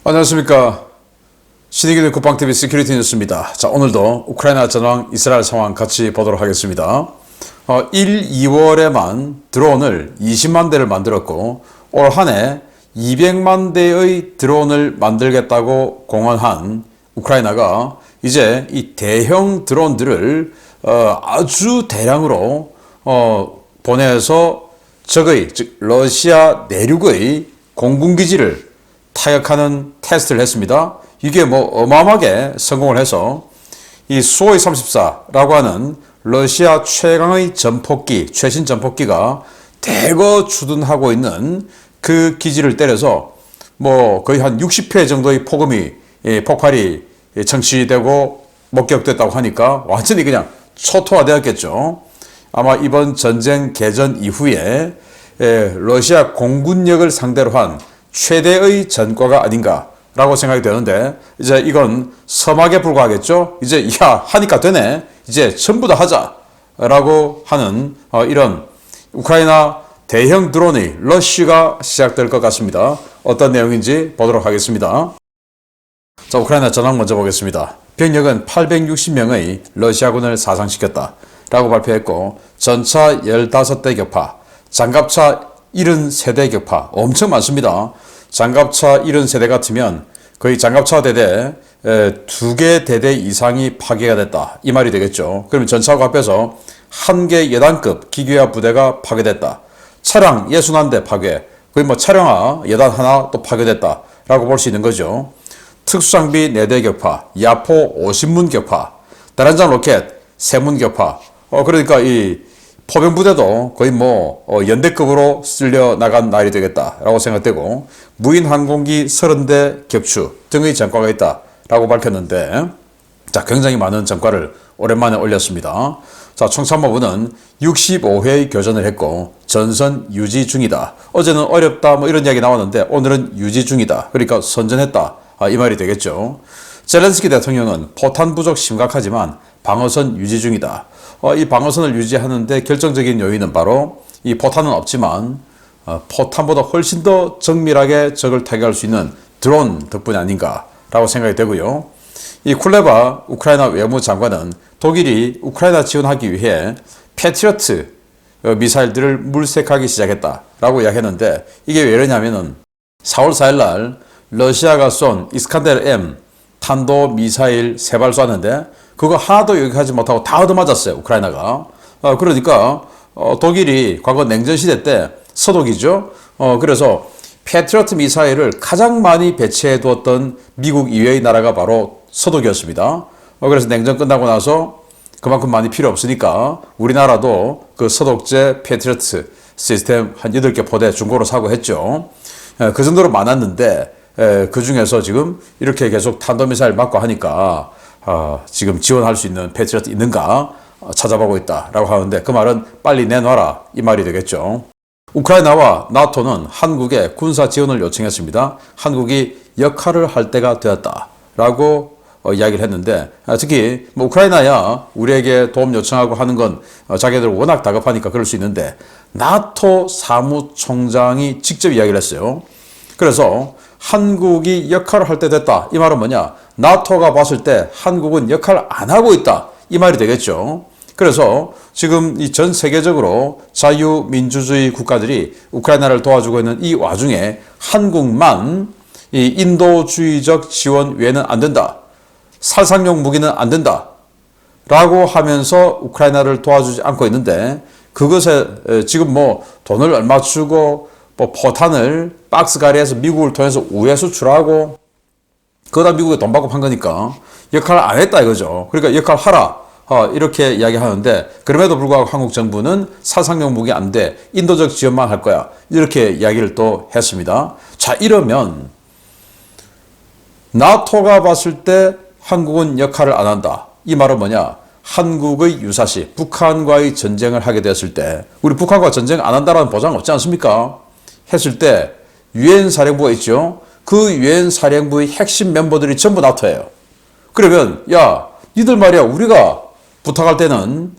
안녕하십니까. 신의균의 국방TV 시큐리티 뉴스입니다. 자, 오늘도 우크라이나 전황, 이스라엘 상황 같이 보도록 하겠습니다. 1, 2월에만 드론을 20만 대를 만들었고 올 한 해 200만 대의 드론을 만들겠다고 공언한 우크라이나가 이제 이 대형 드론들을 아주 대량으로 보내서 적의, 즉 러시아 내륙의 공군기지를 타격하는 테스트를 했습니다. 이게 어마어마하게 성공을 해서 이 수호이 34라고 하는 러시아 최강의 전폭기, 최신 전폭기가 대거 주둔하고 있는 그 기지를 때려서 거의 한 60회 정도의 폭발이 청취되고 목격됐다고 하니까 완전히 그냥 초토화되었겠죠. 아마 이번 전쟁 개전 이후에 러시아 공군력을 상대로 한 최대의 전과가 아닌가라고 생각이 되는데, 이제 이건 서막에 불과하겠죠. 이제 하니까 되네, 이제 전부 다 하자라고 하는 이런 우크라이나 대형 드론의 러쉬가 시작될 것 같습니다. 어떤 내용인지 보도록 하겠습니다. 자, 우크라이나 전황 먼저 보겠습니다. 병력은 860명의 러시아군을 사상시켰다라고 발표했고, 전차 15대 격파, 장갑차 73대 격파, 엄청 많습니다. 장갑차 73대 같으면 거의 장갑차 대대 2개 대대 이상이 파괴가 됐다, 이 말이 되겠죠. 그러면 전차하고 합해서 1개 여단급 기계화 부대가 파괴됐다. 차량 61대 파괴, 거의 차량화 여단 하나 또 파괴됐다 라고 볼 수 있는 거죠. 특수장비 4대 격파, 야포 50문 격파, 다란장 로켓 3문 격파. 그러니까 이 포병부대도 거의 연대급으로 쓸려 나간 날이 되겠다라고 생각되고, 무인 항공기 30대 격추 등의 전과가 있다라고 밝혔는데, 자, 굉장히 많은 전과를 오랜만에 올렸습니다. 자, 총참모부는 65회의 교전을 했고 전선 유지 중이다. 어제는 어렵다 이런 이야기 나왔는데 오늘은 유지 중이다. 그러니까 선전했다, 이 말이 되겠죠. 젤렌스키 대통령은 포탄 부족 심각하지만 방어선 유지 중이다. 이 방어선을 유지하는데 결정적인 요인은 바로 이 포탄은 없지만 포탄보다 훨씬 더 정밀하게 적을 타격할 수 있는 드론 덕분이 아닌가라고 생각이 되고요. 이 쿨레바 우크라이나 외무장관은 독일이 우크라이나 지원하기 위해 패트리어트 미사일들을 물색하기 시작했다라고 이야기했는데, 이게 왜 이러냐면은 4월 4일 날 러시아가 쏜 이스칸데르 M 탄도 미사일 3발 쐈는데 그거 하나도 요격하지 못하고 다 얻어맞았어요, 우크라이나가. 그러니까 독일이 과거 냉전시대 때 서독이죠. 그래서 패트리어트 미사일을 가장 많이 배치해 두었던 미국 이외의 나라가 바로 서독이었습니다. 그래서 냉전 끝나고 나서 그만큼 많이 필요 없으니까 우리나라도 그 서독제 패트리어트 시스템 한 8개 포대 중고로 사고 했죠. 그 정도로 많았는데 그 중에서 지금 이렇게 계속 탄도미사일 맞고 하니까 지금 지원할 수 있는 패트리어트 있는가 찾아보고 있다라고 하는데, 그 말은 빨리 내놔라, 이 말이 되겠죠. 우크라이나와 나토는 한국에 군사 지원을 요청했습니다. 한국이 역할을 할 때가 되었다라고 이야기를 했는데, 특히 우크라이나야 우리에게 도움 요청하고 하는 건 자기들 워낙 다급하니까 그럴 수 있는데, 나토 사무총장이 직접 이야기를 했어요. 그래서 한국이 역할을 할 때 됐다, 이 말은 뭐냐, 나토가 봤을 때 한국은 역할을 안 하고 있다, 이 말이 되겠죠. 그래서 지금 이 전 세계적으로 자유민주주의 국가들이 우크라이나를 도와주고 있는 이 와중에 한국만 이 인도주의적 지원 외에는 안 된다, 살상용 무기는 안 된다 라고 하면서 우크라이나를 도와주지 않고 있는데, 그것에 지금 돈을 얼마 주고 포탄을 박스가리에서 미국을 통해서 우회 수출하고 그거다 미국에 돈 받고 판 거니까 역할을 안 했다 이거죠. 그러니까 역할 하라, 이렇게 이야기하는데, 그럼에도 불구하고 한국 정부는 살상용 무기 안 돼, 인도적 지원만 할 거야, 이렇게 이야기를 또 했습니다. 자, 이러면 나토가 봤을 때 한국은 역할을 안 한다, 이 말은 뭐냐, 한국의 유사시 북한과의 전쟁을 하게 되었을 때, 우리 북한과 전쟁 안 한다라는 보장 없지 않습니까? 했을 때 유엔 사령부가 있죠. 그 유엔 사령부의 핵심 멤버들이 전부 나토예요. 그러면 니들 말이야, 우리가 부탁할 때는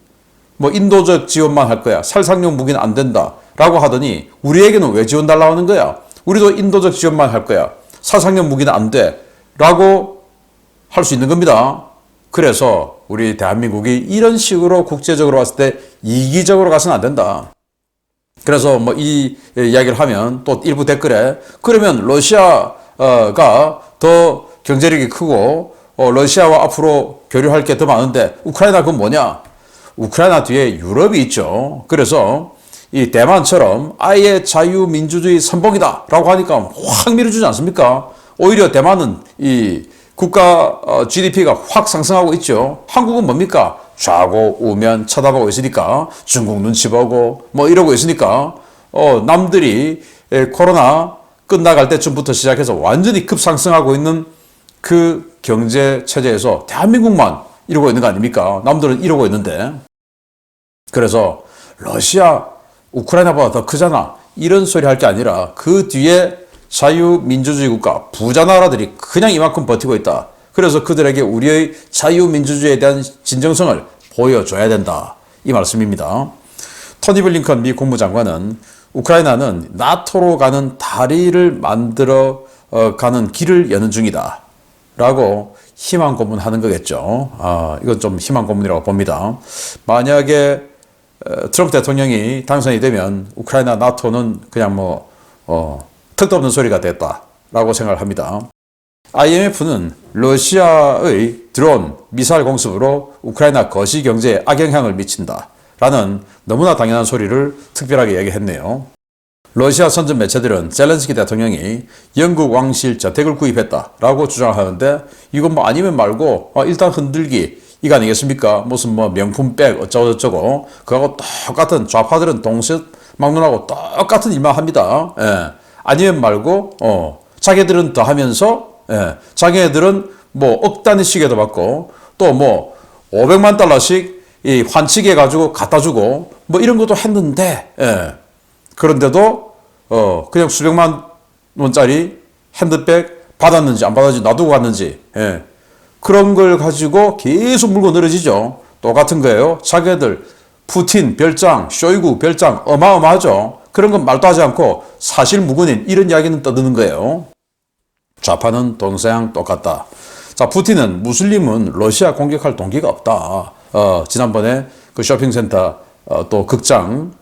인도적 지원만 할 거야, 살상용 무기는 안 된다 라고 하더니 우리에게는 왜 지원 달라고 하는 거야? 우리도 인도적 지원만 할 거야. 殺傷력 무기는 안 돼. 라고 할 수 있는 겁니다. 그래서 우리 대한민국이 이런 식으로 국제적으로 봤을 때 이기적으로 가서는 안 된다. 그래서 뭐 이 이야기를 하면 또 일부 댓글에 그러면 러시아가 더 경제력이 크고 러시아와 앞으로 교류할 게 더 많은데 우크라이나 그건 뭐냐? 우크라이나 뒤에 유럽이 있죠. 그래서 이 대만처럼 아예 자유민주주의 선봉이다 라고 하니까 확 밀어주지 않습니까? 오히려 대만은 이 국가 GDP가 확 상승하고 있죠. 한국은 뭡니까? 좌고 우면 쳐다보고 있으니까 중국 눈치 보고 뭐 이러고 있으니까 남들이 코로나 끝나갈 때쯤부터 시작해서 완전히 급상승하고 있는 그 경제 체제에서 대한민국만 이러고 있는 거 아닙니까? 남들은 이러고 있는데. 그래서 러시아, 우크라이나보다 더 크잖아. 이런 소리 할 게 아니라 그 뒤에 자유민주주의 국가, 부자 나라들이 그냥 이만큼 버티고 있다. 그래서 그들에게 우리의 자유민주주의에 대한 진정성을 보여줘야 된다. 이 말씀입니다. 토니 블링컨 미 국무장관은 우크라이나는 나토로 가는 다리를 만들어 가는 길을 여는 중이다. 라고 희망 고문하는 거겠죠. 이건 좀 희망 고문이라고 봅니다. 만약에 트럼프 대통령이 당선이 되면 우크라이나 나토는 그냥 턱도 없는 소리가 됐다라고 생각을 합니다. IMF는 러시아의 드론, 미사일 공습으로 우크라이나 거시 경제에 악영향을 미친다라는 너무나 당연한 소리를 특별하게 얘기했네요. 러시아 선전 매체들은 젤렌스키 대통령이 영국 왕실 저택을 구입했다라고 주장하는데 이건 뭐 아니면 말고 일단 흔들기 이거 아니겠습니까? 무슨 명품백 어쩌고저쩌고 그거하고 똑같은 좌파들은 동시막론하고 똑같은 일만 합니다. 예. 아니면 말고 자기들은 더 하면서 자기네들은 억 단위씩에도 받고 또 500만 달러씩 이 환치기 해가지고 갖다 주고 이런 것도 했는데 그런데도 그냥 수백만 원짜리 핸드백 받았는지 안 받았는지 놔두고 갔는지 그런 걸 가지고 계속 물고 늘어지죠. 똑같은 거예요. 자기들 푸틴 별장, 쇼이구 별장 어마어마하죠. 그런 건 말도 하지 않고 사실 무근인 이런 이야기는 떠드는 거예요. 좌파는 동서양 똑같다. 자, 푸틴은 무슬림은 러시아 공격할 동기가 없다. 지난번에 그 쇼핑센터 또 극장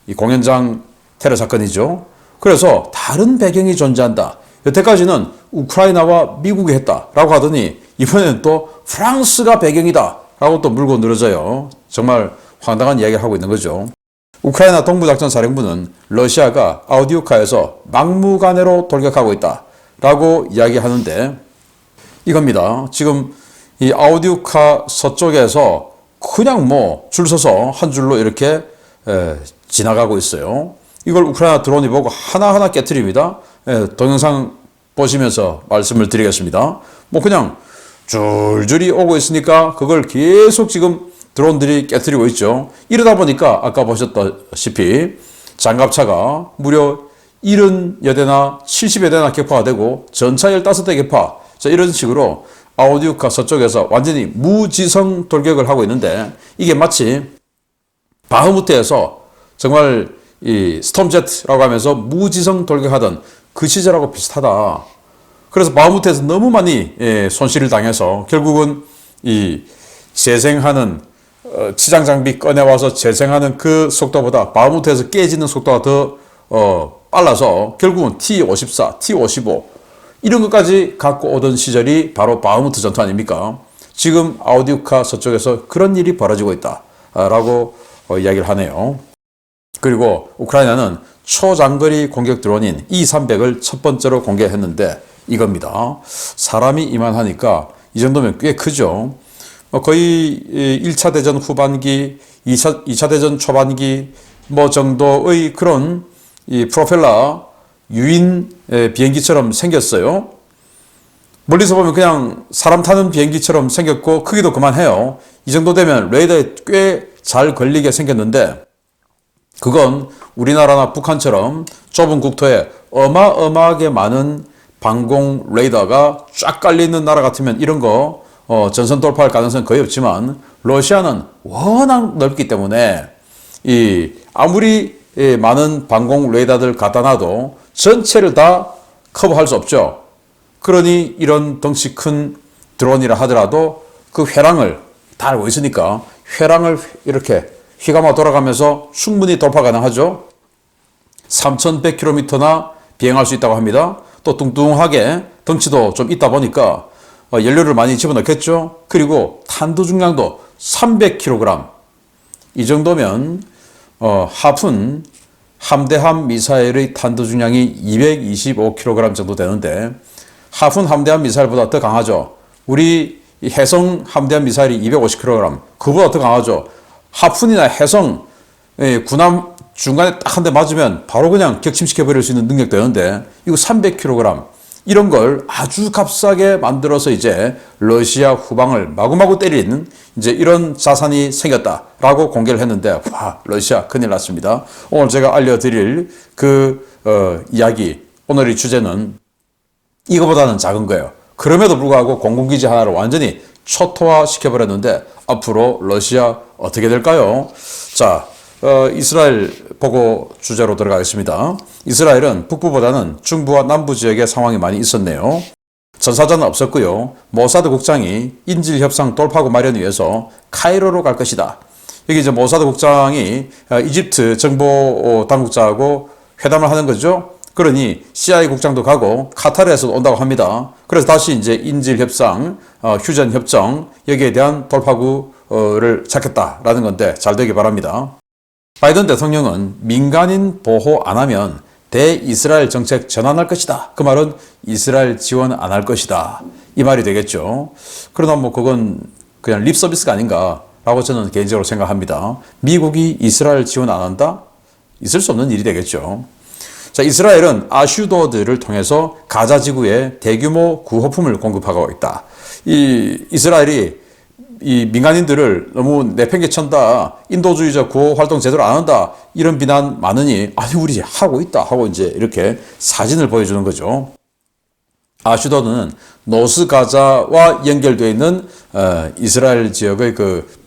이 공연장 테러 사건이죠. 그래서 다른 배경이 존재한다. 여태까지는 우크라이나와 미국이 했다라고 하더니 이번에는 또 프랑스가 배경이다 라고 또 물고 늘어져요. 정말 황당한 이야기를 하고 있는 거죠. 우크라이나 동부작전사령부는 러시아가 아우디우카에서 막무가내로 돌격하고 있다 라고 이야기하는데 이겁니다. 지금 이 아우디우카 서쪽에서 그냥 줄 서서 한 줄로 이렇게 지나가고 있어요. 이걸 우크라이나 드론이 보고 하나하나 깨트립니다. 동영상 보시면서 말씀을 드리겠습니다. 그냥 줄줄이 오고 있으니까 그걸 계속 지금 드론들이 깨트리고 있죠. 이러다 보니까 아까 보셨다시피 장갑차가 무려 70여 대나 70여 대나 격파가 되고 전차 15대 격파. 자, 이런 식으로 아우디우카 서쪽에서 완전히 무지성 돌격을 하고 있는데 이게 마치 바흐무트에서 정말 이 스톰제트라고 하면서 무지성 돌격하던 그 시절하고 비슷하다. 그래서 바흐무트에서 너무 많이 손실을 당해서 결국은 이 재생하는 치장 장비 꺼내와서 재생하는 그 속도보다 바흐무트에서 깨지는 속도가 더 빨라서 결국은 T-54, T-55 이런 것까지 갖고 오던 시절이 바로 바흐무트 전투 아닙니까? 지금 아우디우카 서쪽에서 그런 일이 벌어지고 있다라고 이야기를 하네요. 그리고 우크라이나는 초장거리 공격 드론인 E-300을 첫 번째로 공개했는데 이겁니다. 사람이 이만하니까 이 정도면 꽤 크죠. 거의 1차 대전 후반기, 2차 대전 초반기 정도의 그런 이 프로펠러 유인 비행기처럼 생겼어요. 멀리서 보면 그냥 사람 타는 비행기처럼 생겼고 크기도 그만해요. 이 정도 되면 레이더에 꽤 잘 걸리게 생겼는데 그건 우리나라나 북한처럼 좁은 국토에 어마어마하게 많은 방공 레이더가 쫙 깔려있는 나라 같으면 이런 거 전선 돌파할 가능성은 거의 없지만 러시아는 워낙 넓기 때문에 아무리 많은 방공 레이더들 갖다 놔도 전체를 다 커버할 수 없죠. 그러니 이런 덩치 큰 드론이라 하더라도 그 회랑을 다 알고 있으니까 회랑을 이렇게 휘감아 돌아가면서 충분히 돌파 가능하죠. 3,100km나 비행할 수 있다고 합니다. 또 뚱뚱하게 덩치도 좀 있다 보니까 연료를 많이 집어넣겠죠. 그리고 탄도 중량도 300kg. 이 정도면 하푼 함대함 미사일의 탄도 중량이 225kg 정도 되는데 하푼 함대함 미사일보다 더 강하죠. 우리 해성 함대함 미사일이 250kg, 그보다 더 강하죠. 하푼이나 해성 군함 중간에 딱 한 대 맞으면 바로 그냥 격침시켜 버릴 수 있는 능력 되는데 이거 300kg 이런 걸 아주 값싸게 만들어서 이제 러시아 후방을 마구마구 때리는 이제 이런 자산이 생겼다라고 공개를 했는데 와, 러시아 큰일 났습니다. 오늘 제가 알려드릴 이야기, 오늘의 주제는 이거보다는 작은 거예요. 그럼에도 불구하고 공군기지 하나를 완전히 초토화 시켜버렸는데 앞으로 러시아 어떻게 될까요? 자, 이스라엘 보고 주제로 들어가겠습니다. 이스라엘은 북부보다는 중부와 남부 지역에 상황이 많이 있었네요. 전사자는 없었고요. 모사드 국장이 인질 협상 돌파구 마련을 위해서 카이로로 갈 것이다. 여기 이제 모사드 국장이 이집트 정보 당국자하고 회담을 하는 거죠. 그러니 CIA 국장도 가고 카타르에서도 온다고 합니다. 그래서 다시 이제 인질 협상, 휴전 협정 여기에 대한 돌파구를 찾겠다라는 건데 잘 되길 바랍니다. 바이든 대통령은 민간인 보호 안 하면 대이스라엘 정책 전환할 것이다. 그 말은 이스라엘 지원 안 할 것이다. 이 말이 되겠죠. 그러나 뭐 그건 그냥 립 서비스가 아닌가라고 저는 개인적으로 생각합니다. 미국이 이스라엘 지원 안 한다? 있을 수 없는 일이 되겠죠. 자, 이스라엘은 아슈도드를 통해서 가자 지구에 대규모 구호품을 공급하고 있다. 이스라엘이 이 민간인들을 너무 내팽개친다, 인도주의자 구호 활동 제대로 안 한다, 이런 비난 많으니, 아니, 우리 하고 있다 하고 이제 이렇게 사진을 보여주는 거죠. 아슈도드는 노스 가자와 연결되어 있는 이스라엘 지역의 그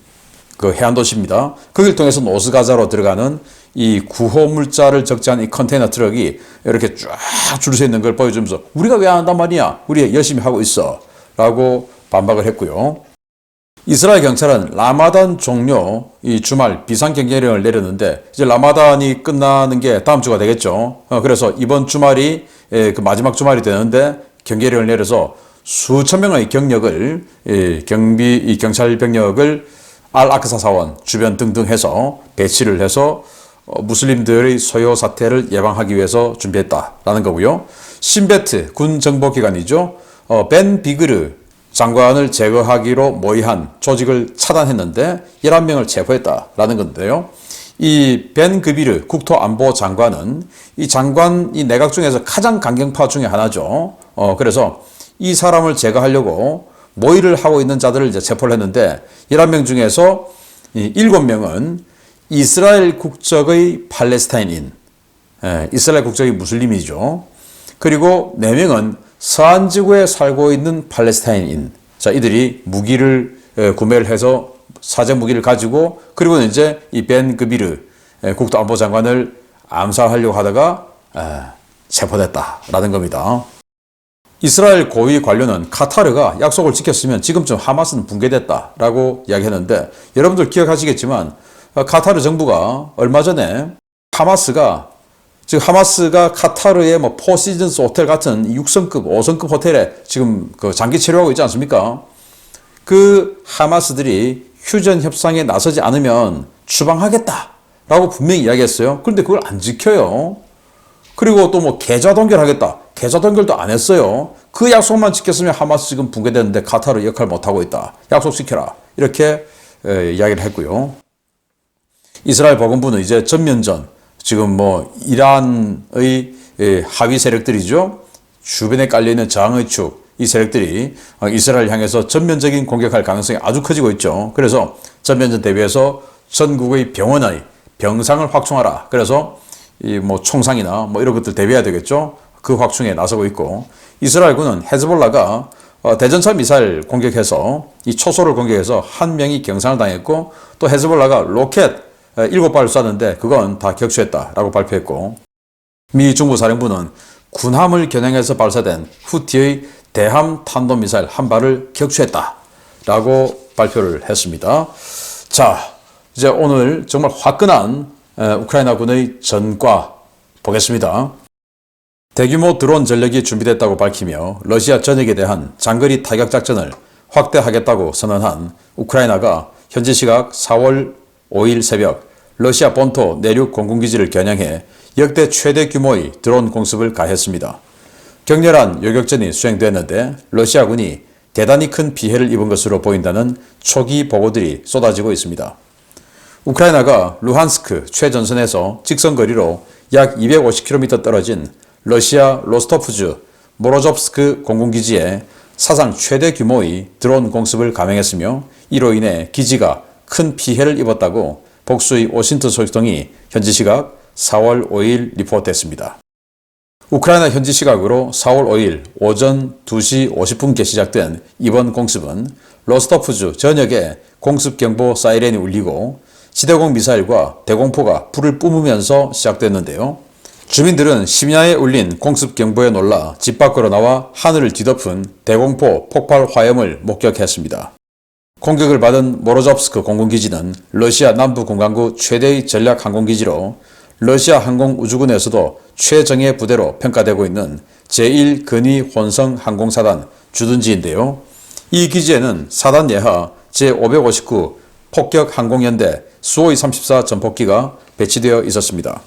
해안 도시입니다. 거기를 통해서 노스 가자로 들어가는 이 구호 물자를 적재한 이 컨테이너 트럭이 이렇게 쫙 줄 서 있는 걸 보여주면서 우리가 왜 안 한단 말이냐? 우리 열심히 하고 있어. 라고 반박을 했고요. 이스라엘 경찰은 라마단 종료 이 주말 비상경계령을 내렸는데 이제 라마단이 끝나는 게 다음 주가 되겠죠. 그래서 이번 주말이 그 마지막 주말이 되는데 경계령을 내려서 수천 명의 경력을 경찰 병력을 알-아크사 사원 주변 등등 해서 배치를 해서 무슬림들의 소요 사태를 예방하기 위해서 준비했다라는 거고요. 신베트 군 정보기관이죠. 벤 비그르 장관을 제거하기로 모의한 조직을 차단했는데 11명을 체포했다라는 건데요. 이 벤 그비르 국토안보장관은 이 내각 중에서 가장 강경파 중에 하나죠. 그래서 이 사람을 제거하려고 모의를 하고 있는 자들을 이제 체포를 했는데 11명 중에서 7명은 이스라엘 국적의 팔레스타인인, 이스라엘 국적의 무슬림이죠. 그리고 4명은 서한 지구에 살고 있는 팔레스타인인. 자, 이들이 무기를 구매를 해서 사제 무기를 가지고 그리고 이제 이 벤 그비르 국토안보장관을 암살하려고 하다가 체포됐다라는 겁니다. 이스라엘 고위 관료는 카타르가 약속을 지켰으면 지금쯤 하마스는 붕괴됐다라고 이야기했는데 여러분들 기억하시겠지만 카타르 정부가 얼마 전에 하마스가 카타르의 뭐 포시즌스 호텔 같은 6성급, 5성급 호텔에 지금 그 장기 체류하고 있지 않습니까? 그 하마스들이 휴전 협상에 나서지 않으면 추방하겠다라고 분명히 이야기했어요. 그런데 그걸 안 지켜요. 그리고 또 뭐 계좌 동결하겠다. 계좌 동결도 안 했어요. 그 약속만 지켰으면 하마스 지금 붕괴됐는데 카타르 역할 못하고 있다. 약속시켜라. 이렇게 이야기를 했고요. 이스라엘 보건부는 이제 전면전, 지금 뭐 이란의 하위 세력들이죠. 주변에 깔려있는 저항의 축, 이 세력들이 이스라엘 향해서 전면적인 공격할 가능성이 아주 커지고 있죠. 그래서 전면전 대비해서 전국의 병원의 병상을 확충하라. 그래서 이 뭐 총상이나 뭐 이런 것들 대비해야 되겠죠. 그 확충에 나서고 있고, 이스라엘군은 헤즈볼라가 대전차 미사일 공격해서 이 초소를 공격해서 1명이 경상을 당했고, 또 헤즈볼라가 로켓 7발을 쐈는데 그건 다 격추했다라고 발표했고, 미 중부사령부는 군함을 겨냥해서 발사된 후티의 대함 탄도미사일 한 발을 격추했다라고 발표를 했습니다. 자, 이제 오늘 정말 화끈한 우크라이나군의 전과 보겠습니다. 대규모 드론 전력이 준비됐다고 밝히며 러시아 전역에 대한 장거리 타격 작전을 확대하겠다고 선언한 우크라이나가 현지 시각 4월 5일 새벽 러시아 본토 내륙 공군기지를 겨냥해 역대 최대 규모의 드론 공습을 가했습니다. 격렬한 요격전이 수행됐는데 러시아군이 대단히 큰 피해를 입은 것으로 보인다는 초기 보고들이 쏟아지고 있습니다. 우크라이나가 루한스크 최전선에서 직선거리로 약 250km 떨어진 러시아 로스토프주 모로조프스크 공군기지에 사상 최대 규모의 드론 공습을 감행했으며 이로 인해 기지가 큰 피해를 입었다고 복수의 워싱턴 소식통이 현지 시각 4월 5일 리포트했습니다. 우크라이나 현지 시각으로 4월 5일 오전 2시 50분께 시작된 이번 공습은 로스토프주 전역에 공습경보 사이렌이 울리고 지대공 미사일과 대공포가 불을 뿜으면서 시작됐는데요. 주민들은 심야에 울린 공습경보에 놀라 집 밖으로 나와 하늘을 뒤덮은 대공포 폭발 화염을 목격했습니다. 공격을 받은 모로조프스크 공군기지는 러시아 남부 군강구 최대의 전략 항공기지로 러시아 항공우주군에서도 최정예 부대로 평가되고 있는 제1근위 혼성 항공사단 주둔지인데요. 이 기지에는 사단 예하 제559 폭격 항공연대 수호이 34 전폭기가 배치되어 있었습니다.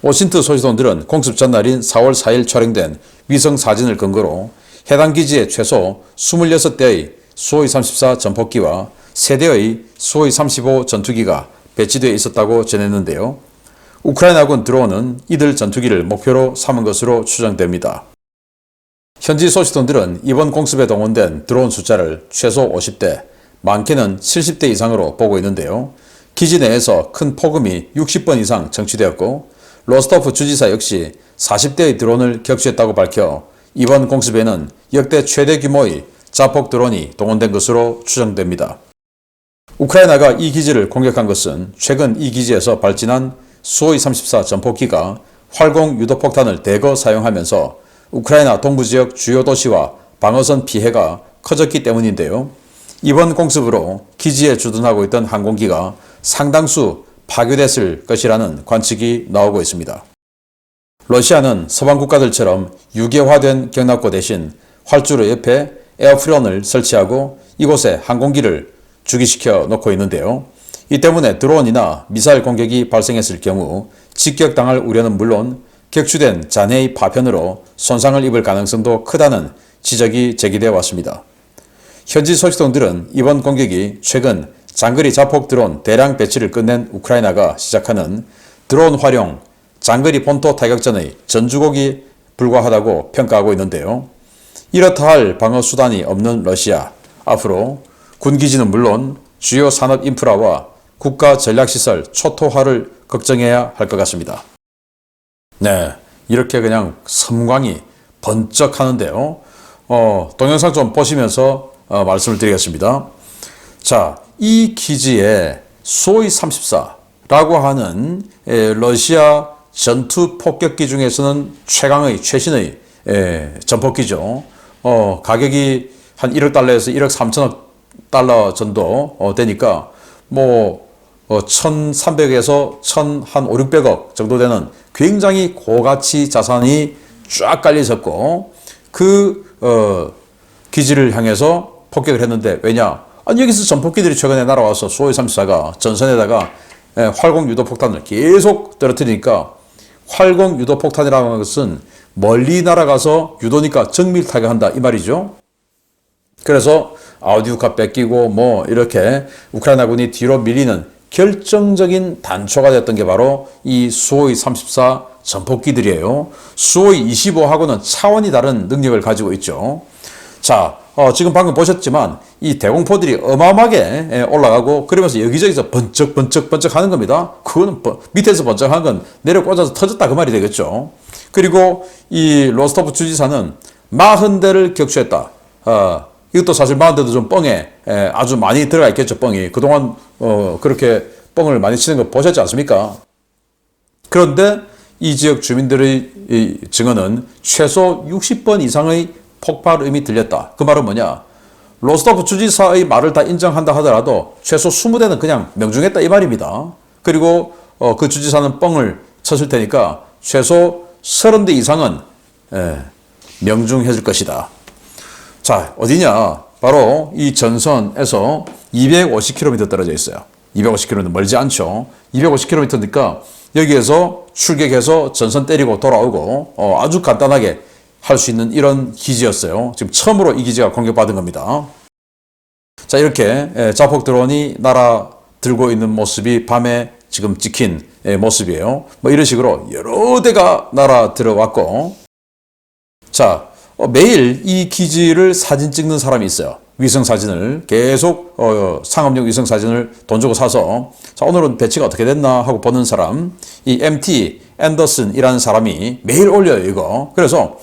워싱턴 소식통들은 공습 전날인 4월 4일 촬영된 위성 사진을 근거로 해당 기지에 최소 26대의 수호이 34 전폭기와 3대의 수호이 35 전투기가 배치되어 있었다고 전했는데요. 우크라이나군 드론은 이들 전투기를 목표로 삼은 것으로 추정됩니다. 현지 소식통들은 이번 공습에 동원된 드론 숫자를 최소 50대, 많게는 70대 이상으로 보고 있는데요. 기지 내에서 큰 폭음이 60번 이상 청취되었고 로스토프 주지사 역시 40대의 드론을 격추했다고 밝혀 이번 공습에는 역대 최대 규모의 자폭 드론이 동원된 것으로 추정됩니다. 우크라이나가 이 기지를 공격한 것은 최근 이 기지에서 발진한 수호이 34 전폭기가 활공 유도폭탄을 대거 사용하면서 우크라이나 동부지역 주요 도시와 방어선 피해가 커졌기 때문인데요. 이번 공습으로 기지에 주둔하고 있던 항공기가 상당수 파괴됐을 것이라는 관측이 나오고 있습니다. 러시아는 서방 국가들처럼 유계화된 경납고 대신 활주로 옆에 에어프론을 설치하고 이곳에 항공기를 주기시켜 놓고 있는데요. 이 때문에 드론이나 미사일 공격이 발생했을 경우 직격당할 우려는 물론 격추된 잔해의 파편으로 손상을 입을 가능성도 크다는 지적이 제기되어 왔습니다. 현지 소식통들은 이번 공격이 최근 장거리 자폭 드론 대량 배치를 끝낸 우크라이나가 시작하는 드론 활용 장거리 본토 타격전의 전주곡이 불과하다고 평가하고 있는데요. 이렇다 할 방어 수단이 없는 러시아, 앞으로 군기지는 물론 주요 산업 인프라와 국가 전략시설 초토화를 걱정해야 할 것 같습니다. 네, 이렇게 그냥 섬광이 번쩍 하는데요. 동영상 좀 보시면서 말씀을 드리겠습니다. 자, 이 기지에 수호이 34라고 하는 러시아 전투 폭격기 중에서는 최신의 전폭기죠. 가격이 한 1억 달러에서 1억 3천억 달러 정도 되니까 1,300에서 1,500억 정도 되는 굉장히 고가치 자산이 쫙 깔려 있었고 그 기지를 향해서 폭격을 했는데 왜냐? 아니 여기서 전폭기들이 최근에 날아와서 수호이 34가 전선에다가 활공 유도 폭탄을 계속 떨어뜨리니까 활공 유도 폭탄이라는 것은 멀리 날아가서 유도니까 정밀 타격한다 이 말이죠. 그래서 아우디우카 뺏기고 이렇게 우크라이나군이 뒤로 밀리는 결정적인 단초가 됐던 게 바로 이 수호이 34 전폭기들이에요. 수호이 25하고는 차원이 다른 능력을 가지고 있죠. 자, 지금 방금 보셨지만 이 대공포들이 어마어마하게 올라가고 그러면서 여기저기서 번쩍 하는 겁니다. 그거는 밑에서 번쩍한 건 내려 꽂아서 터졌다 그 말이 되겠죠. 그리고 이 로스토프 주지사는 40대를 격추했다. 이것도 사실 40대도 좀 뻥에 아주 많이 들어가 있겠죠, 뻥이. 그동안 그렇게 뻥을 많이 치는 거 보셨지 않습니까? 그런데 이 지역 주민들의 이 증언은 최소 60번 이상의 폭발음이 들렸다. 그 말은 뭐냐? 로스토프 주지사의 말을 다 인정한다 하더라도 최소 20대는 그냥 명중했다 이 말입니다. 그리고 그 주지사는 뻥을 쳤을 테니까 최소 30대 이상은 명중해질 것이다. 자, 어디냐? 바로 이 전선에서 250km 떨어져 있어요. 250km 멀지 않죠. 250km니까 여기에서 출격해서 전선 때리고 돌아오고 아주 간단하게 할 수 있는 이런 기지였어요. 지금 처음으로 이 기지가 공격받은 겁니다. 자, 이렇게 자폭 드론이 날아들고 있는 모습이 밤에 지금 찍힌 모습이에요. 뭐 이런 식으로 여러 대가 날아들어왔고, 자, 매일 이 기지를 사진 찍는 사람이 있어요. 위성 사진을 계속 상업용 위성 사진을 돈 주고 사서, 자, 오늘은 배치가 어떻게 됐나 하고 보는 사람, 이 MT 앤더슨이라는 사람이 매일 올려요, 이거. 그래서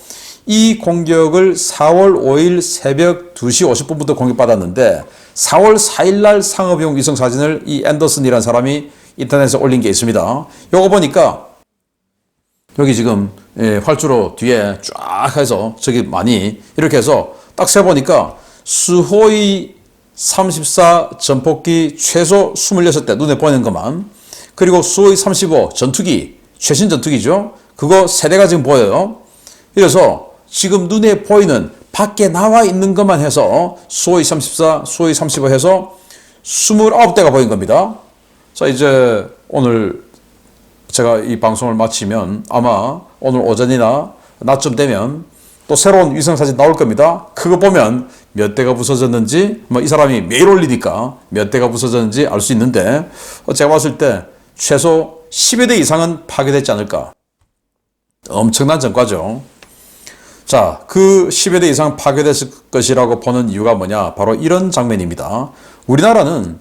이 공격을 4월 5일 새벽 2시 50분부터 공격받았는데 4월 4일 날 상업용 위성 사진을 이 앤더슨이라는 사람이 인터넷에 올린 게 있습니다. 요거 보니까 여기 지금 활주로 뒤에 쫙 해서 저기 많이 이렇게 해서 딱 세보니까 수호이 34 전폭기 최소 26대 눈에 보이는 것만, 그리고 수호이 35 전투기 최신 전투기죠. 그거 3대가 지금 보여요. 그래서 지금 눈에 보이는 밖에 나와 있는 것만 해서 수호이 34, 수호이 35 해서 29대가 보인 겁니다. 자, 이제 오늘 제가 이 방송을 마치면 아마 오늘 오전이나 낮쯤 되면 또 새로운 위성사진 나올 겁니다. 그거 보면 몇 대가 부서졌는지, 뭐 이 사람이 매일 올리니까 몇 대가 부서졌는지 알 수 있는데, 제가 봤을 때 최소 10여 대 이상은 파괴됐지 않을까. 엄청난 전과죠. 자, 그 10여 대 이상 파괴됐을 것이라고 보는 이유가 뭐냐? 바로 이런 장면입니다. 우리나라는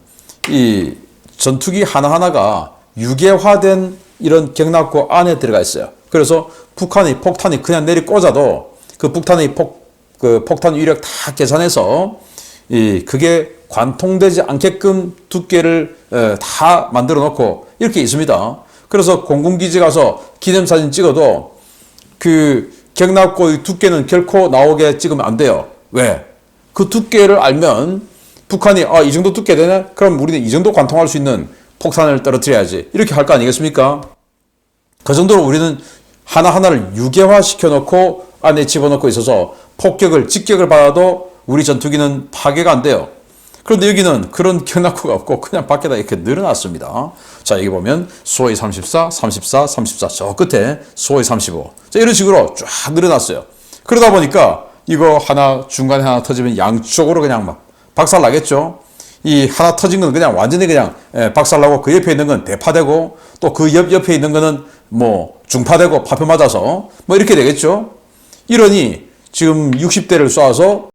이 전투기 하나하나가 유계화된 이런 경납고 안에 들어가 있어요. 그래서 북한의 폭탄이 그냥 내리 꽂아도 그 북한의 폭탄 위력 다 계산해서 그게 관통되지 않게끔 두께를 다 만들어 놓고 이렇게 있습니다. 그래서 공군기지 가서 기념사진 찍어도 그 경납고의 두께는 결코 나오게 찍으면 안 돼요. 왜? 그 두께를 알면 북한이 이 정도 두께 되네? 그럼 우리는 이 정도 관통할 수 있는 폭탄을 떨어뜨려야지. 이렇게 할 거 아니겠습니까? 그 정도로 우리는 하나하나를 유계화 시켜놓고 안에 집어넣고 있어서 직격을 받아도 우리 전투기는 파괴가 안 돼요. 그런데 여기는 그런 경납고가 없고 그냥 밖에다 이렇게 늘어놨습니다. 자, 여기 보면 수호이 34, 34, 34, 저 끝에 수호이 35. 자, 이런 식으로 쫙 늘어났어요. 그러다 보니까 이거 중간에 하나 터지면 양쪽으로 그냥 막 박살 나겠죠. 이 하나 터진 건 그냥 완전히 그냥 박살 나고, 그 옆에 있는 건 대파되고, 또 그 옆에 있는 거는 뭐 중파되고 파편 맞아서 뭐 이렇게 되겠죠. 이러니 지금 60대를 쏴서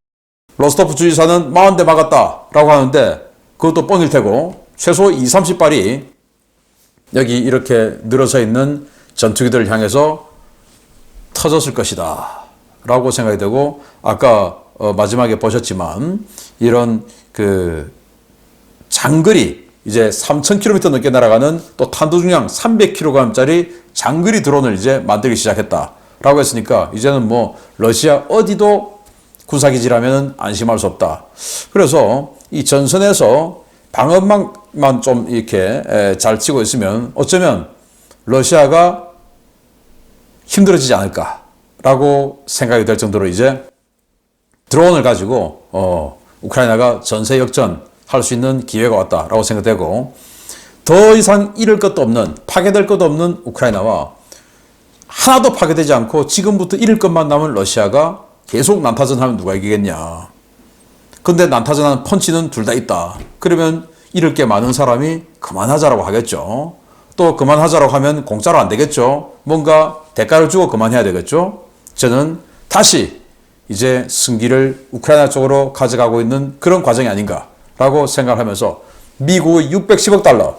로스토프 주지사는 40대 막았다라고 하는데 그것도 뻥일 테고, 최소 20-30발이 여기 이렇게 늘어서 있는 전투기들을 향해서 터졌을 것이다 라고 생각이 되고, 아까 마지막에 보셨지만 이런 장거리 이제 3,000km 넘게 날아가는 또 탄도 중량 300kg짜리 장거리 드론을 이제 만들기 시작했다라고 했으니까 이제는 뭐 러시아 어디도 군사기지라면 안심할 수 없다. 그래서 이 전선에서 방어막만 좀 이렇게 잘 치고 있으면 어쩌면 러시아가 힘들어지지 않을까라고 생각이 될 정도로 이제 드론을 가지고 우크라이나가 전세 역전 할 수 있는 기회가 왔다라고 생각되고, 더 이상 잃을 것도 없는, 파괴될 것도 없는 우크라이나와 하나도 파괴되지 않고 지금부터 잃을 것만 남은 러시아가 계속 난타전하면 누가 이기겠냐. 근데 난타전하는 펀치는 둘 다 있다. 그러면 잃을 게 많은 사람이 그만하자라고 하겠죠. 또 그만하자라고 하면 공짜로 안 되겠죠. 뭔가 대가를 주고 그만해야 되겠죠. 저는 다시 이제 승기를 우크라이나 쪽으로 가져가고 있는 그런 과정이 아닌가라고 생각하면서 미국의 610억 달러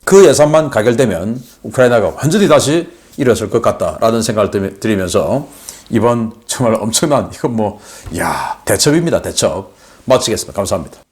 그 예산만 가결되면 우크라이나가 완전히 다시 일어설 것 같다라는 생각을 드리면서 이번 정말 엄청난, 이건 대첩입니다. 대첩. 마치겠습니다. 감사합니다.